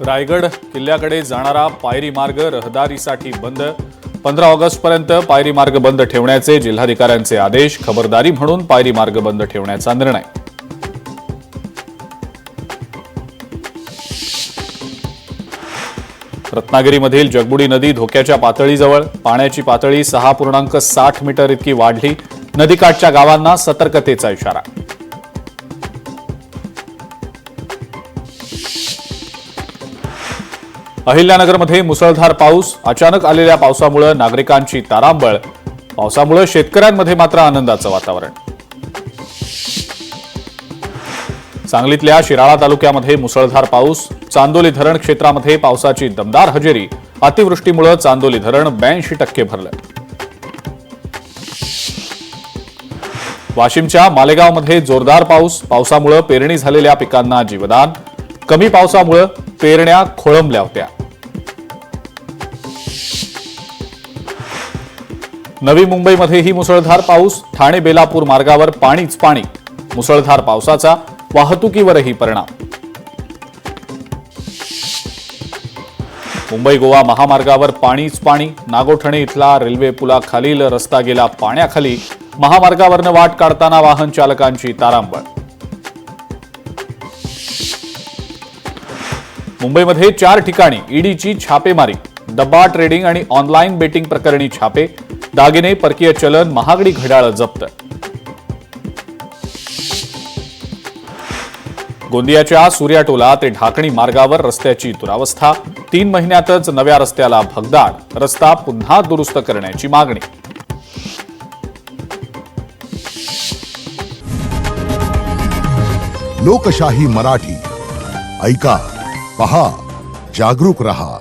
रायगड किल्ल्याकडे जाणारा पायरी मार्ग रहदारीसाठी बंद। 15 ऑगस्टपर्यंत पायरी मार्ग बंद ठेवण्याचे जिल्हाधिकाऱ्यांचे आदेश। खबरदारी म्हणून पायरी मार्ग बंद ठेवण्याचा निर्णय। रत्नागिरीमधील जगबुडी नदी धोक्याच्या पातळीजवळ। पाण्याची पातळी 6.60 मीटर इतकी वाढली। नदीकाठच्या गावांना सतर्कतेचा इशारा। अहिल्यानगरमध्ये मुसळधार पाऊस। अचानक आलेल्या पावसामुळे नागरिकांची तारांबळ। पावसामुळे शेतकऱ्यांमध्ये मात्र आनंदाचं वातावरण। सांगलीतल्या शिराळा तालुक्यामध्ये मुसळधार पाऊस। चांदोली धरण क्षेत्रामध्ये पावसाची दमदार हजेरी। अतिवृष्टीमुळे चांदोली धरण 82% भरलं। वाशिमच्या मालेगावमध्ये जोरदार पाऊस। पावसामुळे पेरणी झालेल्या पिकांना जीवदान। कमी पावसामुळे पेरण्या खोळंबल्या होत्या। नवी मुंबईमध्येही मुसळधार पाऊस। ठाणे बेलापूर मार्गावर पाणीच पाणी। मुसळधार पावसाचा वाहतुकीवरही परिणाम। मुंबई गोवा महामार्गावर पाणीच पाणी। नागोठणे इथला रेल्वे पुलाखालील रस्ता गेला पाण्याखाली। महामार्गावरनं वाट काढताना वाहन चालकांची तारांबळ। मुंबईमध्ये 4 ठिकाणी ईडीची छापेमारी। डब्बा ट्रेडिंग आणि ऑनलाईन बेटिंग प्रकरणी छापे। दागिने, परकीय चलन, महागडी घड्याळ जप्त। गोंदियाच्या सूर्याटोला ते ढाकणी मार्गावर रस्त्याची दुरावस्था। 3 महिन्यातच नव्या रस्त्याला भगदाड। रस्ता पुन्हा दुरुस्त करण्याची मागणी। लोकशाही मराठी ऐका, पहा, जागरूक रहा।